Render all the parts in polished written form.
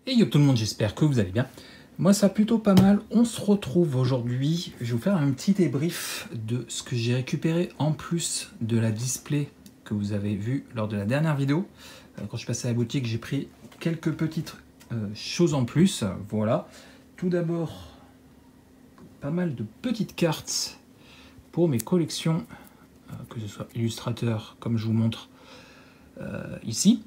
Et yo tout le monde, j'espère que vous allez bien. Moi ça va plutôt pas mal. On se retrouve aujourd'hui. Je vais vous faire un petit débrief de ce que j'ai récupéré en plus de la display que vous avez vu lors de la dernière vidéo. Quand je suis passé à la boutique, j'ai pris quelques petites choses en plus. Voilà. Tout d'abord, pas mal de petites cartes pour mes collections, que ce soit Illustrateur comme je vous montre ici.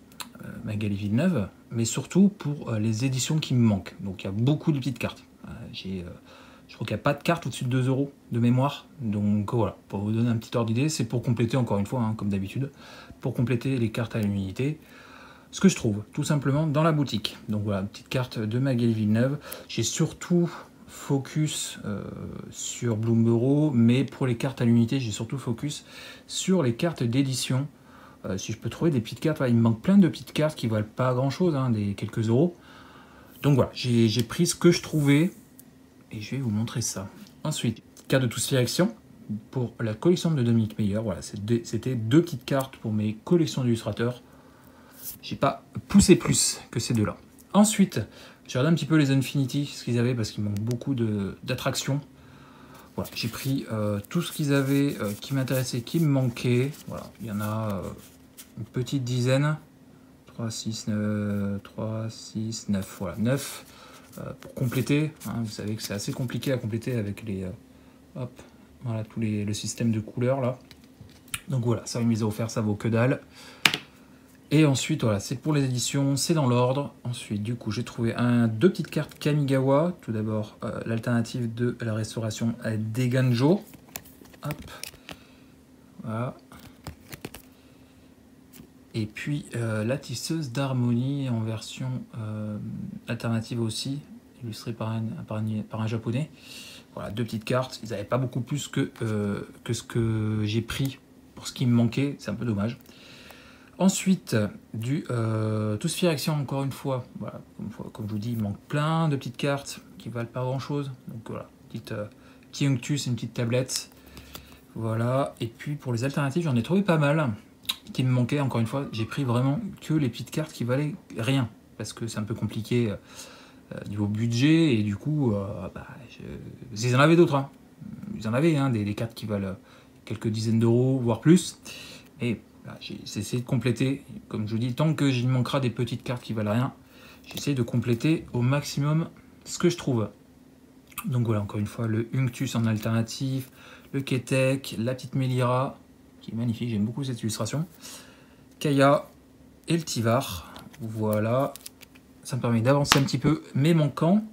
Magali Villeneuve, mais surtout pour les éditions qui me manquent. Donc il y a beaucoup de petites cartes. Je crois qu'il n'y a pas de carte au-dessus de 2 € de mémoire. Donc voilà, pour vous donner un petit ordre d'idée, c'est pour compléter encore une fois, hein, comme d'habitude, pour compléter les cartes à l'unité. Ce que je trouve tout simplement dans la boutique. Donc voilà, petite carte de Magali Villeneuve. J'ai surtout focus sur Bloomborough, mais pour les cartes à l'unité, j'ai surtout focus sur les cartes d'édition. Si je peux trouver des petites cartes, il me manque plein de petites cartes qui valent pas grand chose, hein, des quelques euros. Donc voilà, j'ai pris ce que je trouvais et je vais vous montrer ça. Ensuite, carte de Tous Direction pour la collection de Dominique Meyer. Voilà, c'était deux petites cartes pour mes collections d'illustrateurs. J'ai pas poussé plus que ces deux-là. Ensuite, j'ai regardé un petit peu les Infinity, ce qu'ils avaient, parce qu'il manque beaucoup d'attractions. Voilà, j'ai pris tout ce qu'ils avaient qui m'intéressait, qui me manquait. Voilà, il y en a une petite dizaine. 3, 6, 9, voilà, 9 pour compléter. Hein, vous savez que c'est assez compliqué à compléter avec les hop, voilà, le système de couleurs là. Donc voilà, ça une mise à offert, ça vaut que dalle. Et ensuite, voilà, c'est pour les éditions, c'est dans l'ordre. Ensuite, du coup, j'ai trouvé deux petites cartes Kamigawa. Tout d'abord, l'alternative de la restauration à Deganjo. Hop. Voilà. Et puis, la tisseuse d'harmonie en version alternative aussi, illustrée par un japonais. Voilà, deux petites cartes. Ils n'avaient pas beaucoup plus que ce que j'ai pris pour ce qui me manquait. C'est un peu dommage. Ensuite, du Tous Direction, encore une fois. Voilà, comme je vous dis, il manque plein de petites cartes qui valent pas grand chose. Donc voilà, petit Unctus, une petite tablette. Voilà, et puis pour les alternatives, j'en ai trouvé pas mal qui me manquaient. Encore une fois, j'ai pris vraiment que les petites cartes qui valaient rien. Parce que c'est un peu compliqué niveau budget. Et du coup, ils en avaient d'autres. Hein. Ils en avaient hein, des cartes qui valent quelques dizaines d'euros, voire plus. Et j'ai essayé de compléter, comme je vous dis, tant que il manquera des petites cartes qui valent rien, j'essaie de compléter au maximum ce que je trouve. Donc voilà, encore une fois, le Unctus en alternative, le Ketek, la petite Melira, qui est magnifique, j'aime beaucoup cette illustration, Kaya et le Tivar. Voilà, ça me permet d'avancer un petit peu mes manquants.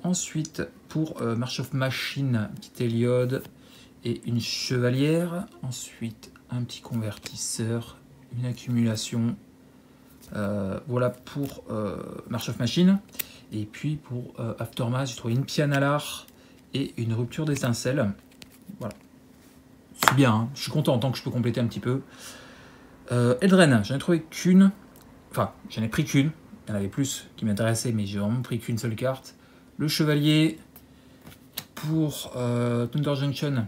Ensuite, pour March of Machine, petite Héliode et une chevalière. Ensuite, un petit convertisseur, une accumulation. Voilà pour March of Machine. Et puis pour Aftermath, j'ai trouvé une pianalar et une rupture d'étincelle. Voilà. C'est bien, hein. Je suis content en tant que je peux compléter un petit peu. Eldren, j'en ai trouvé qu'une. Enfin, j'en ai pris qu'une. Il y en avait plus qui m'intéressaient, mais j'ai vraiment pris qu'une seule carte. Le chevalier pour Thunder Junction,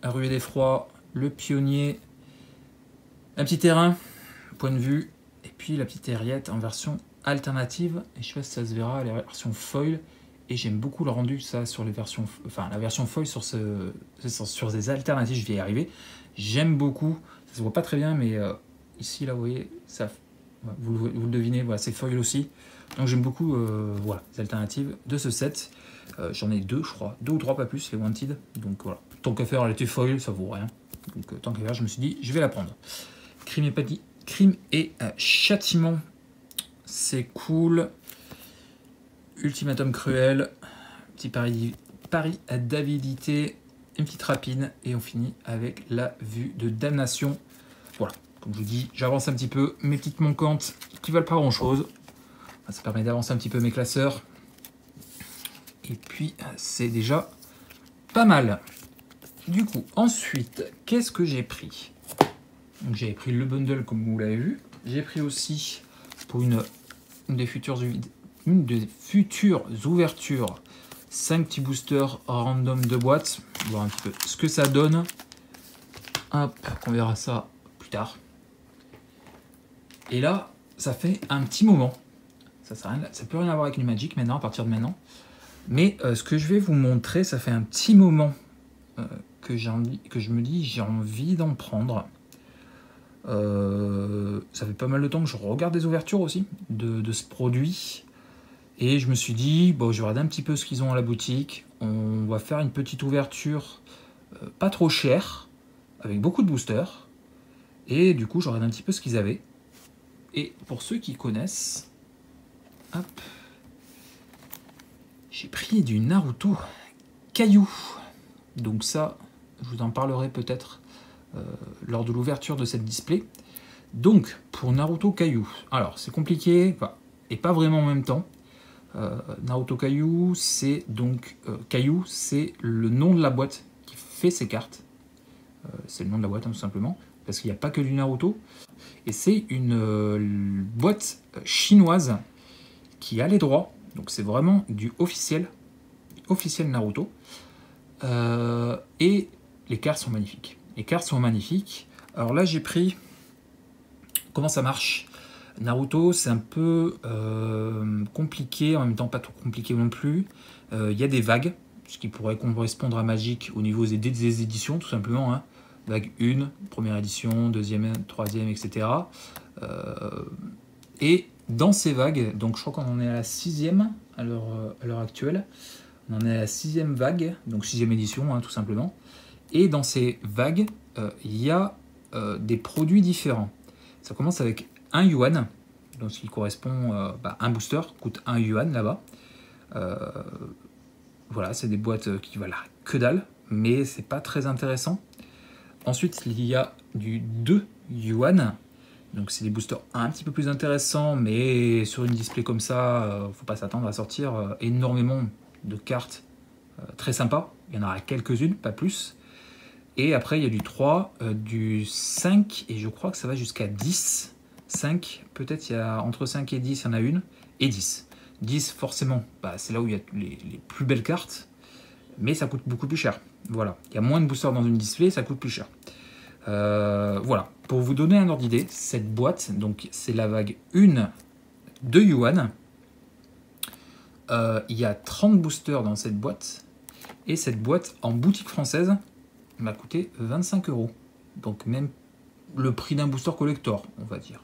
la ruée d'effroi, le pionnier, un petit terrain, point de vue, et puis la petite Henriette en version alternative. Et je sais pas si ça se verra, la version foil. Et j'aime beaucoup le rendu ça sur les versions, enfin la version foil sur des alternatives. Je vais y arriver. J'aime beaucoup. Ça se voit pas très bien, mais ici là, vous voyez, ça, vous le devinez, voilà, c'est foil aussi. Donc j'aime beaucoup voilà, les alternatives de ce set. J'en ai deux, je crois, deux ou trois, pas plus, les Wanted. Donc voilà, tant qu'à faire, elle était foil, ça vaut rien. Donc tant qu'à faire, je me suis dit, je vais la prendre. Crime et châtiment, c'est cool. Ultimatum cruel, petit pari à d'avidité, une petite rapine et on finit avec la vue de damnation. Voilà, comme je vous dis, j'avance un petit peu mes petites manquantes qui valent pas grand chose. Ça permet d'avancer un petit peu mes classeurs. Et puis c'est déjà pas mal. Du coup, ensuite, qu'est-ce que j'ai pris? Donc j'avais pris le bundle comme vous l'avez vu. J'ai pris aussi pour une des futures ouvertures 5 petits boosters random de boîtes. On va voir un petit peu ce que ça donne. Hop, on verra ça plus tard. Et là, ça fait un petit moment. Ça n'a plus rien à voir avec Numagic maintenant, à partir de maintenant. Mais ce que je vais vous montrer, ça fait un petit moment que je me dis j'ai envie d'en prendre. Ça fait pas mal de temps que je regarde des ouvertures aussi de ce produit. Et je me suis dit, bon, je vais regarder un petit peu ce qu'ils ont à la boutique. On va faire une petite ouverture pas trop chère, avec beaucoup de boosters. Et du coup, je regarde un petit peu ce qu'ils avaient. Et pour ceux qui connaissent, hop, j'ai pris du Naruto Caillou. Donc ça, je vous en parlerai peut-être lors de l'ouverture de cette display. Donc, pour Naruto Caillou, alors c'est compliqué, et pas vraiment en même temps. Naruto Caillou, c'est donc Caillou, c'est le nom de la boîte qui fait ces cartes. C'est le nom de la boîte, hein, tout simplement, parce qu'il n'y a pas que du Naruto. Et c'est une boîte chinoise qui a les droits, donc c'est vraiment du officiel Naruto. Et les cartes sont magnifiques. Les cartes sont magnifiques. Alors là, j'ai pris... Comment ça marche ? Naruto, c'est un peu compliqué, en même temps pas trop compliqué non plus. Il y a des vagues, ce qui pourrait correspondre à Magic au niveau des éditions, tout simplement. Hein. Vague 1, première édition, deuxième, troisième, etc. Et dans ces vagues, donc je crois qu'on en est à la 6e à l'heure actuelle. On en est à la 6e vague, donc 6e édition, hein, tout simplement. Et dans ces vagues, il y a des produits différents. Ça commence avec 1 yuan, donc ce qui correspond à un booster, coûte 1 yuan là-bas. Voilà, c'est des boîtes qui valent que dalle, mais c'est pas très intéressant. Ensuite, il y a du 2 yuan, donc c'est des boosters un petit peu plus intéressants, mais sur une display comme ça, faut pas s'attendre à sortir énormément de cartes très sympas. Il y en aura quelques-unes, pas plus. Et après, il y a du 3, du 5, et je crois que ça va jusqu'à 10. 5, peut-être il y a entre 5 et 10, il y en a une, et 10. 10, forcément, c'est là où il y a les plus belles cartes, mais ça coûte beaucoup plus cher. Voilà, il y a moins de boosters dans une display, ça coûte plus cher. Voilà, pour vous donner un ordre d'idée, cette boîte, donc c'est la vague 1 de yuan. Il y a 30 boosters dans cette boîte, et cette boîte en boutique française m'a coûté 25 €. Donc même le prix d'un booster collector, on va dire.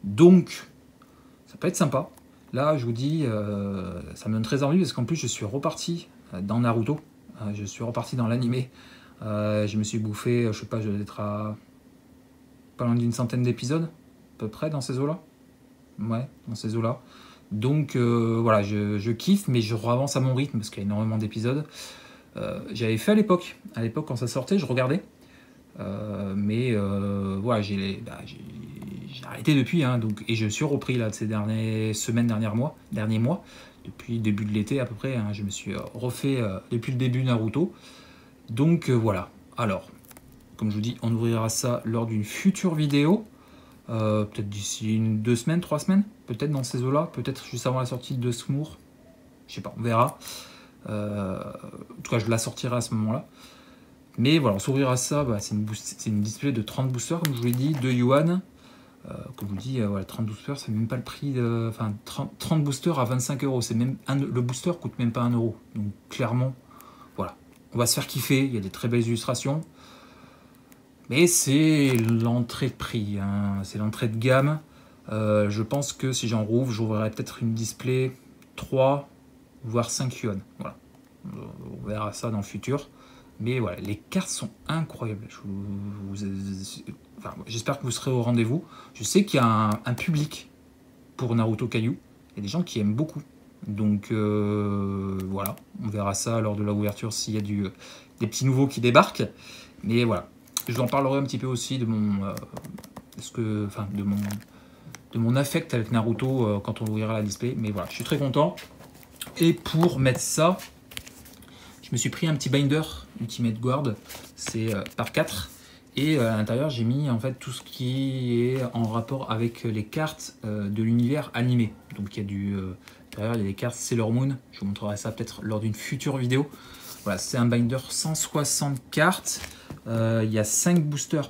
Donc, ça peut être sympa. Là, je vous dis, ça me donne très envie parce qu'en plus, je suis reparti dans Naruto. Je suis reparti dans l'animé. Je me suis bouffé, je sais pas, je dois être à pas loin d'une centaine d'épisodes, à peu près, dans ces eaux-là. Ouais, dans ces eaux-là. Donc, voilà, je kiffe, mais je avance à mon rythme parce qu'il y a énormément d'épisodes. J'avais fait à l'époque quand ça sortait, je regardais. Mais voilà, j'ai arrêté depuis, hein, donc, et je suis repris là de ces dernières semaines, derniers mois, depuis le début de l'été à peu près, hein, je me suis refait depuis le début Naruto. Donc voilà, alors, comme je vous dis, on ouvrira ça lors d'une future vidéo, peut-être d'ici 2 semaines, 3 semaines, peut-être dans ces eaux-là, peut-être juste avant la sortie de Smour, je sais pas, on verra. En tout cas, je la sortirai à ce moment-là. Mais voilà, on s'ouvrira ça, c'est une display de 30 boosters, comme je vous l'ai dit, 2 yuan. Comme je vous dis, voilà, 30 boosters, c'est même pas le prix de... Enfin, 30 boosters à 25 €, c'est même le booster coûte même pas 1 €. Donc clairement, voilà, on va se faire kiffer, il y a des très belles illustrations. Mais c'est l'entrée de prix, hein, c'est l'entrée de gamme. Je pense que si j'en rouvre, j'ouvrirai peut-être une display 3, voire 5 yuan. Voilà, on verra ça dans le futur. Mais voilà, les cartes sont incroyables. J'espère que vous serez au rendez-vous. Je sais qu'il y a un public pour Naruto Caillou. Il y a des gens qui aiment beaucoup. Donc voilà, on verra ça lors de la ouverture s'il y a des petits nouveaux qui débarquent. Mais voilà, je vous en parlerai un petit peu aussi de mon affect avec Naruto quand on ouvrira la display. Mais voilà, je suis très content. Et pour mettre ça, je me suis pris un petit binder Ultimate Guard, c'est par 4. Et à l'intérieur, j'ai mis en fait tout ce qui est en rapport avec les cartes de l'univers animé. Donc il y a à l'intérieur, il y a des cartes Sailor Moon. Je vous montrerai ça peut-être lors d'une future vidéo. Voilà, c'est un binder 160 cartes. Il y a 5 boosters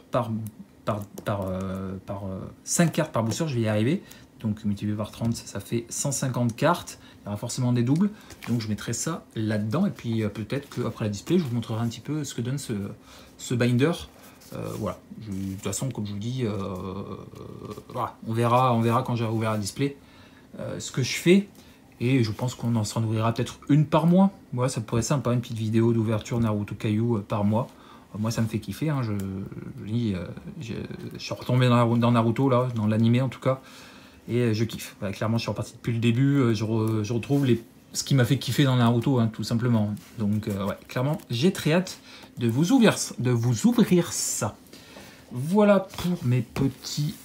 5 cartes par booster, je vais y arriver. Donc multiplié par 30, ça fait 150 cartes. Il y aura forcément des doubles. Donc je mettrai ça là-dedans. Et puis peut-être qu'après la display, je vous montrerai un petit peu ce que donne ce binder. Voilà. De toute façon, comme je vous dis, voilà. on verra quand j'aurai ouvert la display ce que je fais. Et je pense qu'on en s'en ouvrira peut-être une par mois. Moi, ça pourrait être sympa, une petite vidéo d'ouverture Naruto Kaiju par mois. Moi, ça me fait kiffer. Hein. Je suis retombé dans Naruto, là, dans l'animé en tout cas. Et je kiffe. Voilà, clairement, je suis reparti depuis le début. Je retrouve ce qui m'a fait kiffer dans Naruto, hein, tout simplement. Donc, ouais, clairement, j'ai très hâte de vous ouvrir ça. Voilà pour mes petits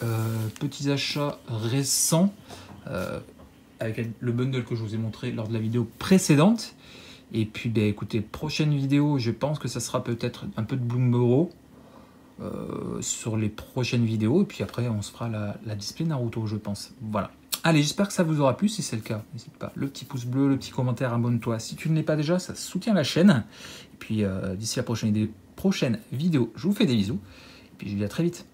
achats récents. Avec le bundle que je vous ai montré lors de la vidéo précédente. Et puis, bah, écoutez, prochaine vidéo, je pense que ça sera peut-être un peu de Bloomboro sur les prochaines vidéos. Et puis après, on se fera la display Naruto, je pense. Voilà. Allez, j'espère que ça vous aura plu. Si c'est le cas, n'hésite pas. Le petit pouce bleu, le petit commentaire, abonne-toi. Si tu ne l'es pas déjà, ça soutient la chaîne. Et puis, d'ici la prochaine vidéo, je vous fais des bisous. Et puis, je vous dis à très vite.